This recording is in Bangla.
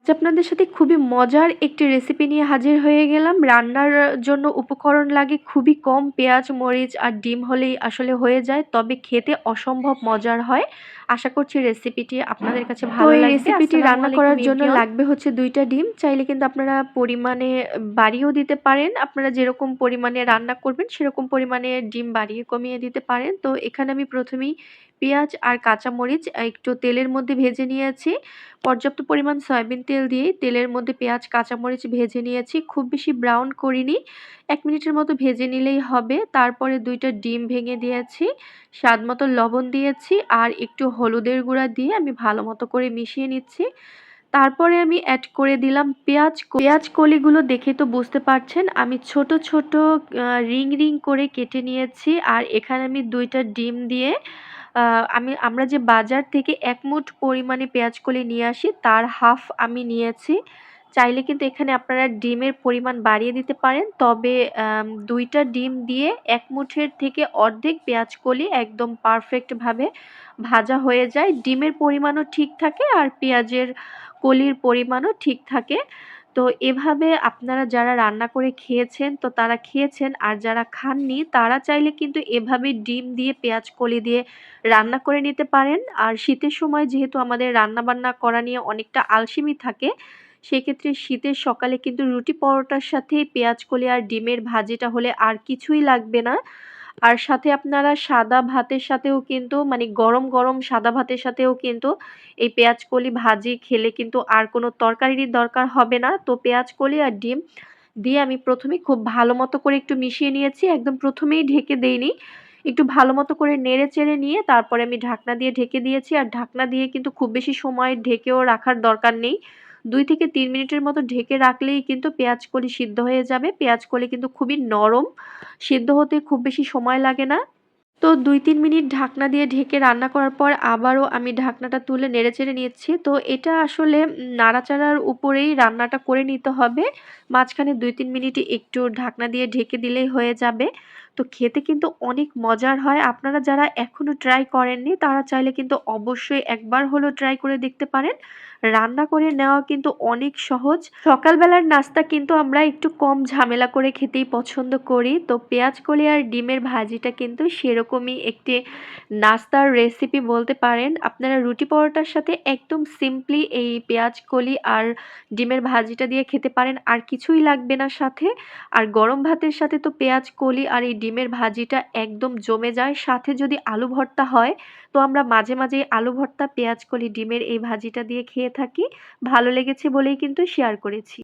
আজ আপনাদের সাথে খুবই মজার একটি রেসিপি নিয়ে হাজির হয়ে গেলাম। রান্নার জন্য উপকরণ লাগে খুবই কম, পেঁয়াজ, মরিচ আর ডিম হলেই আসলে হয়ে যায়। তবে খেতে অসম্ভব মজার হয়। আশা করছি রেসিপিটি আপনাদের কাছে ভালো লাগবে। এই রেসিপিটি রান্না করার জন্য লাগবে হচ্ছে ২ টা ডিম। চাইলে কিন্তু আপনারা পরিমাণে বাড়িয়েও দিতে পারেন। আপনারা যেরকম পরিমাণে রান্না করবেন সেরকম পরিমাণে ডিম বাড়িয়ে কমিয়ে দিতে পারেন। তো এখানে আমি প্রথমেই পেঁয়াজ আর কাঁচামরিচ একটু তেলের মধ্যে ভেজে নিয়েছি। পর্যাপ্ত পরিমাণ সয়াবিন তেল দিয়ে তেলের মধ্যে পেঁয়াজ কাঁচামরিচ ভেজে নিয়েছি। খুব বেশি ব্রাউন করিনি। ১ মিনিটের মতো ভেজে নিলেই হবে। তারপরে ২ টা ডিম ভেঙে দিয়েছি। স্বাদমতো লবণ দিয়েছি আর একটু হলুদের গুঁড়া দিয়ে আমি ভালো মতো করে মিশিয়ে নিচ্ছি। তারপরে আমি অ্যাড করে দিলাম পেঁয়াজ কলিগুলো দেখে তো বুঝতে পারছেন আমি ছোট, ছোট রিং করে কেটে নিয়েছি। আর এখানে আমি ২ টা ডিম দিয়ে আমরা যে বাজার থেকে ১ মুঠ পরিমাণে পেঁয়াজকলি নিয়ে আসি তার হাফ আমি নিয়েছি। চাইলে কিন্তু এখানে আপনারা ডিমের পরিমাণ বাড়িয়ে দিতে পারেন। তবে ২ টা ডিম দিয়ে ১ মুঠের থেকে অর্ধেক পেঁয়াজকলি একদম পারফেক্ট ভাবে ভাজা হয়ে যায়। ডিমের পরিমাণও ঠিক থাকে আর পেঁয়াজের কলির পরিমাণও ঠিক থাকে। তো এভাবে আপনারা যারা রান্না করে খেয়েছেন তো তারা খেয়েছেন, আর যারা খাননি তারা চাইলে কিন্তু এভাবে ডিম দিয়ে পেঁয়াজ কলি দিয়ে রান্না করে নিতে পারেন। আর শীতের সময় যেহেতু আমাদের রান্নাবান্না করা নিয়ে অনেকটা আলসেমি থাকে, সেক্ষেত্রে শীতের সকালে কিন্তু রুটি পরোটার সাথে পেঁয়াজ কলি আর ডিমের ভাজিটা হলে আর কিছুই লাগবে না। আর সাথে আপনারা সাদা ভাতের সাথেও কিন্তু মানে গরম, গরম সাদা ভাতের সাথেও কিন্তু এই পেঁয়াজকলি ভাজি খেলে কিন্তু আর কোনো তরকারিরই দরকার হবে না। তো পেঁয়াজকলি আর ডিম দিয়ে আমি ১ম এই খুব ভালো মতো করে একটু মিশিয়ে নিয়েছি। একদম ১ম এই ঢেকে দেইনি। একটু ভালো মতো করে নেড়ে-চেড়ে নিয়ে তারপরে আমি ঢাকনা দিয়ে ঢেকে দিয়েছি। আর ঢাকনা দিয়ে কিন্তু খুব বেশি সময় ঢেকেও রাখার দরকার নেই। ২ থেকে ৩ মিনিটের মতো ঢেকে রাখলেই কিন্তু পেঁয়াজকলি সিদ্ধ হয়ে যাবে। পেঁয়াজকলি কিন্তু খুবই নরম। সিদ্ধ হতে খুব বেশি সময় লাগে না। তো ২-৩ মিনিট ঢাকনা দিয়ে ঢেকে রান্না করার পর আবারও আমি ঢাকনাটা তুলে নেড়েচেড়ে নিচ্ছি। তো এটা আসলে নাড়াচাড়ার উপরেই রান্নাটা করে নিতে হবে। মাঝখানে ২-৩ মিনিট একটু ঢাকনা দিয়ে ঢেকে দিলেই হয়ে যাবে। তো খেতে কিন্তু অনেক মজার হয়। আপনারা যারা এখনো ট্রাই করেননি তারা চাইলে কিন্তু অবশ্যই একবার হলেও ট্রাই করে দেখতে পারেন। রান্না করে নেওয়া কিন্তু অনেক সহজ। সকালবেলার নাস্তা কিন্তু আমরা একটু কম ঝামেলা করে খেতেই পছন্দ করি। তো পেঁয়াজকলি আর ডিমের ভাজিটা কিন্তু সেরকমই একটি নাস্তার রেসিপি বলতে পারেন। আপনারা রুটি পরোটার সাথে একদম সিম্পলি এই পেঁয়াজকলি আর ডিমের ভাজিটা দিয়ে খেতে পারেন। আর কিছুই লাগবে না সাথে। আর গরম ভাতের সাথে তো পেঁয়াজকলি আর এই ডিমের ভাজিটা একদম জমে যায়। সাথে যদি আলু ভর্তা হয় তো আমরা মাঝে, মাঝে আলু ভর্তা, পেঁয়াজকলি, ডিমের এই ভাজিটা দিয়ে খেয়ে থাকি। ভালো লেগেছে বলেই কিন্তু শেয়ার করেছি।